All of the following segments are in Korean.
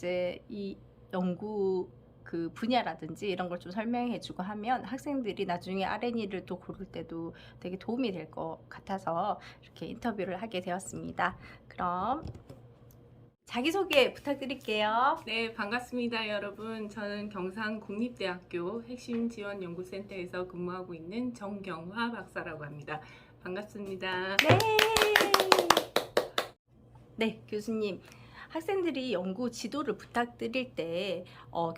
이제 이 연구 그 분야라든지 이런 걸 좀 설명해 주고 하면 학생들이 나중에 R&E를 또 고를 때도 되게 도움이 될 것 같아서 이렇게 인터뷰를 하게 되었습니다. 그럼 자기소개 부탁드릴게요. 네, 반갑습니다, 여러분. 저는 경상국립대학교 핵심지원연구센터에서 근무하고 있는 정경화 박사라고 합니다. 반갑습니다. 네. 네, 교수님. 학생들이 연구 지도를 부탁드릴 때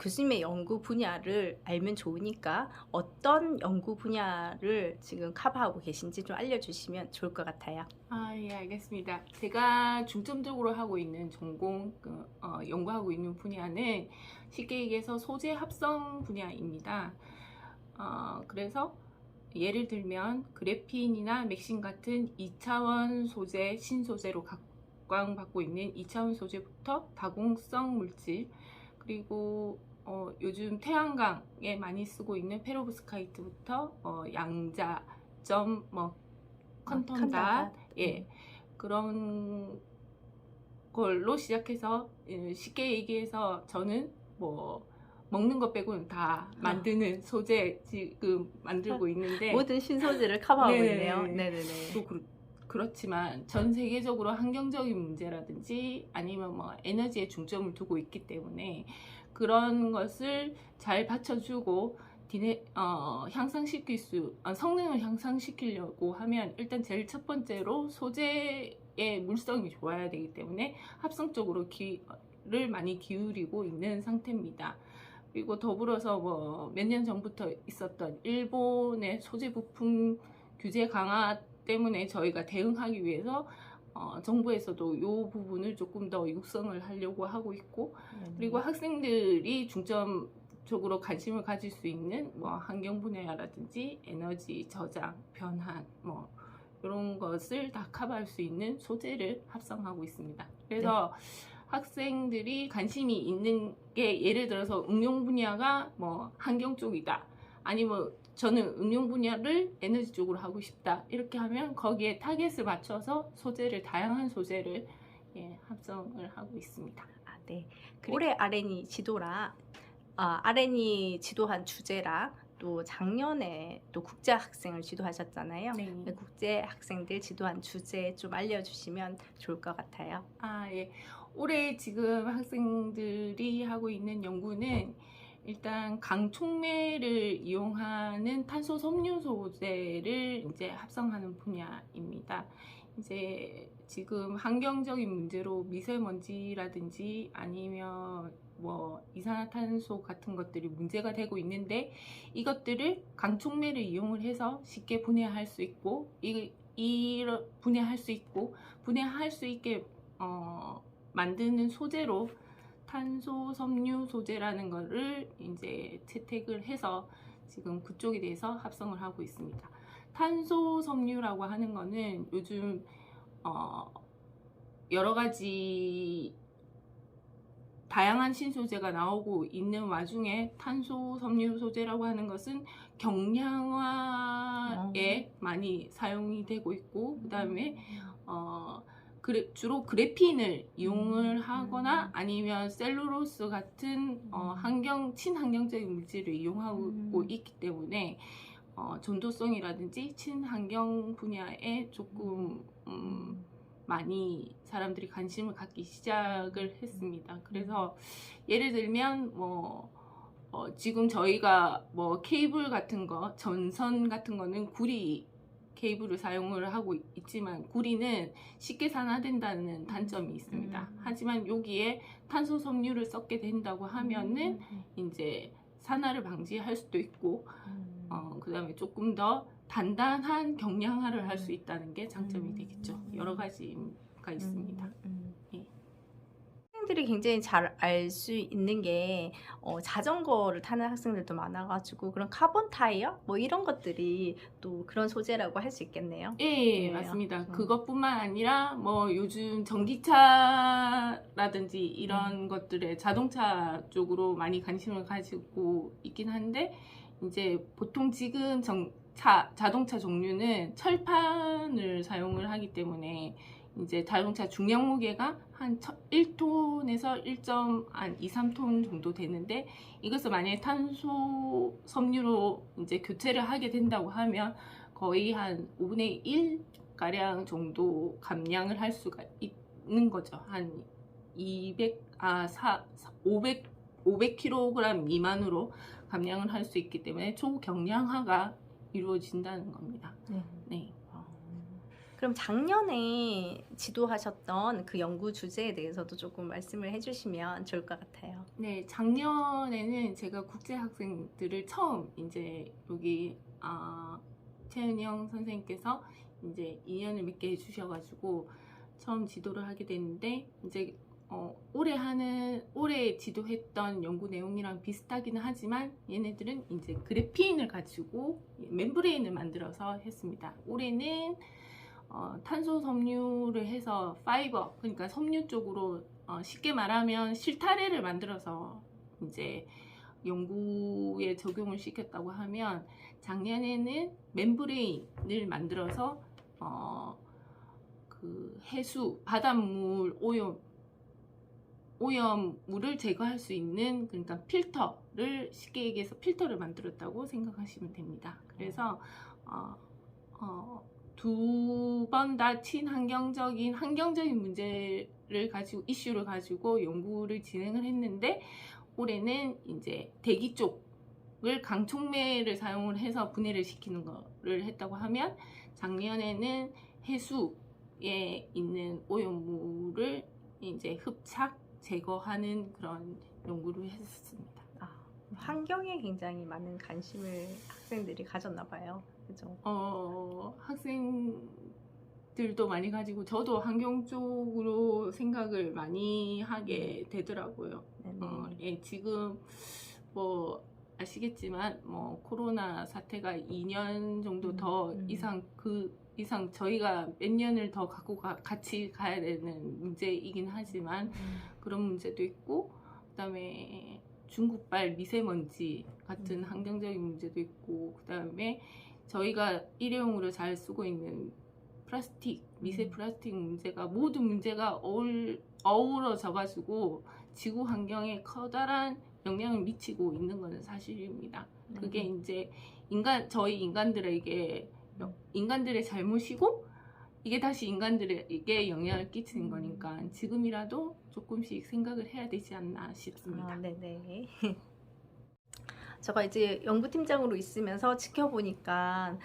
교수님의 연구 분야를 알면 좋으니까 어떤 연구 분야를 지금 커버하고 계신지 좀 알려주시면 좋을 것 같아요. 예, 알겠습니다. 제가 중점적으로 하고 있는 연구하고 있는 분야는 쉽게 얘기해서 소재 합성 분야입니다. 그래서 예를 들면 그래핀이나 맥신 같은 2차원 소재, 신소재로 각광받고 있는 2차원 소재부터 다공성 물질, 그리고 요즘 태양광에 많이 쓰고 있는 페로브스카이트부터 양자점, 컨턴닷, 예, 그런 걸로 시작해서 쉽게 얘기해서 저는 뭐 먹는 것 빼고는 다 만드는 소재 지금 만들고 있는데 모든 신소재를 커버하고 네네네. 있네요. 네네네. 또 그렇지만 전 세계적으로 환경적인 문제라든지 아니면 뭐 에너지에 중점을 두고 있기 때문에 그런 것을 잘 받쳐주고 성능을 향상시키려고 하면 일단 제일 첫 번째로 소재의 물성이 좋아야 되기 때문에 합성적으로 를 많이 기울이고 있는 상태입니다. 그리고 더불어서 뭐 몇 년 전부터 있었던 일본의 소재 부품 규제 강화 때문에 저희가 대응하기 위해서 정부에서도 이 부분을 조금 더 육성을 하려고 하고 있고, 그리고 학생들이 중점적으로 관심을 가질 수 있는 뭐 환경 분야라든지 에너지 저장, 변환 뭐 이런 것을 다 커버할 수 있는 소재를 합성하고 있습니다. 그래서 학생들이 관심이 있는 게 예를 들어서 응용 분야가 뭐 환경 쪽이다, 아니면 저는 응용 분야를 에너지 쪽으로 하고 싶다, 이렇게 하면 거기에 타겟을 맞춰서 다양한 소재를 합성을 하고 있습니다. 네. 올해 R&E 지도랑 R&E 지도한 주제랑 또 작년에 또 국제 학생을 지도하셨잖아요. 네. 국제 학생들 지도한 주제 좀 알려주시면 좋을 것 같아요. 예. 올해 지금 학생들이 하고 있는 연구는 일단 강촉매를 이용하는 탄소 섬유 소재를 이제 합성하는 분야입니다. 이제 지금 환경적인 문제로 미세먼지라든지 아니면 뭐 이산화탄소 같은 것들이 문제가 되고 있는데, 이것들을 강촉매를 이용을 해서 쉽게 분해할 수 있고 분해할 수 있게 만드는 소재로 탄소 섬유 소재라는 거를 이제 채택을 해서 지금 그쪽에 대해서 합성을 하고 있습니다. 탄소 섬유라고 하는 거는 요즘 여러 가지 다양한 신소재가 나오고 있는 와중에 탄소 섬유 소재라고 하는 것은 경량화에 많이 사용이 되고 있고, 그 다음에 주로 그래핀을 이용을 하거나 아니면 셀룰로스 같은 친환경적인 물질을 이용하고 있기 때문에 전도성이라든지 친환경 분야에 조금 많이 사람들이 관심을 갖기 시작을 했습니다. 그래서 예를 들면 지금 저희가 뭐 케이블 같은 거, 전선 같은 거는 구리 케이블을 사용을 하고 있지만 구리는 쉽게 산화된다는 단점이 있습니다. 하지만 여기에 탄소 섬유를 섞게 된다고 하면은 이제 산화를 방지할 수도 있고 그 다음에 조금 더 단단한 경량화를 할 수 있다는 게 장점이 되겠죠. 여러 가지가 있습니다. 예. 학생들이 굉장히 잘 알 수 있는 게 자전거를 타는 학생들도 많아가지고 그런 카본 타이어 뭐 이런 것들이 또 그런 소재라고 할 수 있겠네요. 예, 맞습니다. 그것뿐만 아니라 뭐 요즘 전기차라든지 이런 것들에 자동차 쪽으로 많이 관심을 가지고 있긴 한데, 이제 보통 지금 자동차 종류는 철판을 사용을 하기 때문에 이제 자동차 중량 무게가 한 1톤에서 1.2, 3톤 정도 되는데, 이것을 만약에 탄소 섬유로 이제 교체를 하게 된다고 하면 거의 한 5분의 1 가량 정도 감량을 할 수가 있는 거죠. 한 500kg 미만으로 감량을 할 수 있기 때문에 초경량화가 이루어진다는 겁니다. 네. 그럼 작년에 지도하셨던 그 연구 주제에 대해서도 조금 말씀을 해주시면 좋을 것 같아요. 네, 작년에는 제가 국제 학생들을 처음 이제 여기 최은영 선생님께서 이제 인연을 맺게 해주셔가지고 처음 지도를 하게 됐는데, 이제 올해 지도했던 연구 내용이랑 비슷하기는 하지만 얘네들은 이제 그래핀을 가지고 멤브레인을 만들어서 했습니다. 올해는 탄소 섬유를 해서 파이버, 그러니까 섬유 쪽으로 쉽게 말하면 실타래를 만들어서 이제 연구에 적용을 시켰다고 하면, 작년에는 멤브레인을 만들어서 그 해수, 바닷물 오염물을 제거할 수 있는, 그러니까 필터를, 쉽게 얘기해서 필터를 만들었다고 생각하시면 됩니다. 그래서 두 번 다 친환경적인 문제를 가지고, 이슈를 가지고 연구를 진행을 했는데, 올해는 이제 대기 쪽을 강촉매를 사용을 해서 분해를 시키는 거를 했다고 하면, 작년에는 해수에 있는 오염물을 이제 흡착 제거하는 그런 연구를 했었습니다. 환경에 굉장히 많은 관심을 학생들이 가졌나 봐요. 그죠? 학생들도 많이 가지고 저도 환경 쪽으로 생각을 많이 하게 되더라고요. 예, 지금 뭐 아시겠지만 뭐 코로나 사태가 2년 정도 더 이상 저희가 몇 년을 더 갖고 같이 가야 되는 문제이긴 하지만 그런 문제도 있고, 그다음에 중국발 미세먼지 같은 환경적인 문제도 있고, 그다음에 저희가 일회용으로 잘 쓰고 있는 플라스틱, 미세 플라스틱 문제가, 모든 문제가 어우러져 가지고 지구 환경에 커다란 영향을 미치고 있는 것은 사실입니다. 그게 이제 저희 인간들의 잘못이고, 이게 다시 인간들에게 영향을 끼치는 거니까 지금이라도 조금씩 생각을 해야 되지 않나 싶습니다. 네네. 제가 이제 연구팀장으로 있으면서 지켜보니까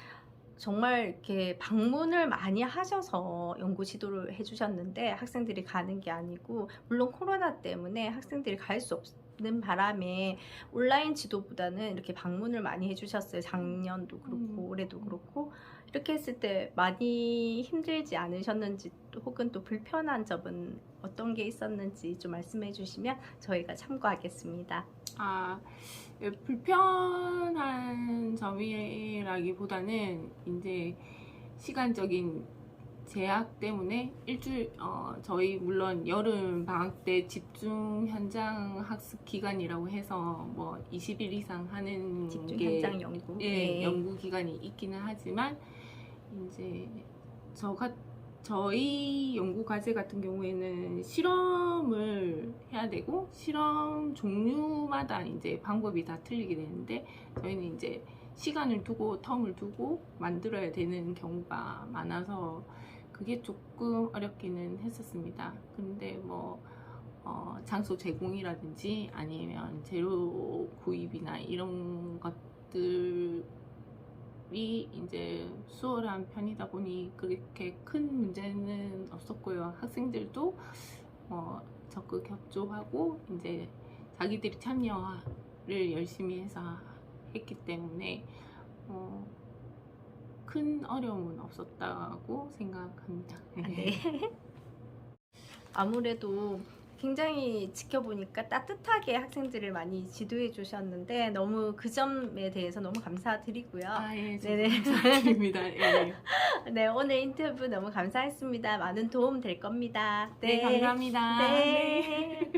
정말 이렇게 방문을 많이 하셔서 연구 지도를 해주셨는데, 학생들이 가는 게 아니고, 물론 코로나 때문에 학생들이 갈 수 없는 바람에 온라인 지도보다는 이렇게 방문을 많이 해주셨어요. 작년도 그렇고 올해도 그렇고. 이렇게 했을 때 많이 힘들지 않으셨는지, 혹은 또 불편한 점은 어떤 게 있었는지 좀 말씀해 주시면 저희가 참고하겠습니다. 불편한 점이라기보다는 이제 시간적인 제약 때문에 저희 물론 여름 방학 때 집중 현장 학습 기간이라고 해서 뭐 20일 이상 하는 집중 현장 연구, 연구 기간이 있기는 하지만, 이제 저희 연구 과제 같은 경우에는 실험을 해야 되고, 실험 종류마다 이제 방법이 다 틀리게 되는데, 저희는 이제 시간을 두고 텀을 두고 만들어야 되는 경우가 많아서 그게 조금 어렵기는 했었습니다. 근데 뭐 장소 제공이라든지 아니면 재료 구입이나 이런 것들이 이제 수월한 편이다 보니 그렇게 큰 문제는 없었고요. 학생들도 적극 협조하고 이제 자기들이 참여를 열심히 해서 했기 때문에 큰 어려움은 없었다고 생각합니다. 네. 아무래도 굉장히 지켜보니까 따뜻하게 학생들을 많이 지도해 주셨는데, 너무 그 점에 대해서 너무 감사드리고요. 예, 네네. 감사드립니다. 예. 네, 오늘 인터뷰 너무 감사했습니다. 많은 도움 될 겁니다. 네, 감사합니다. 네.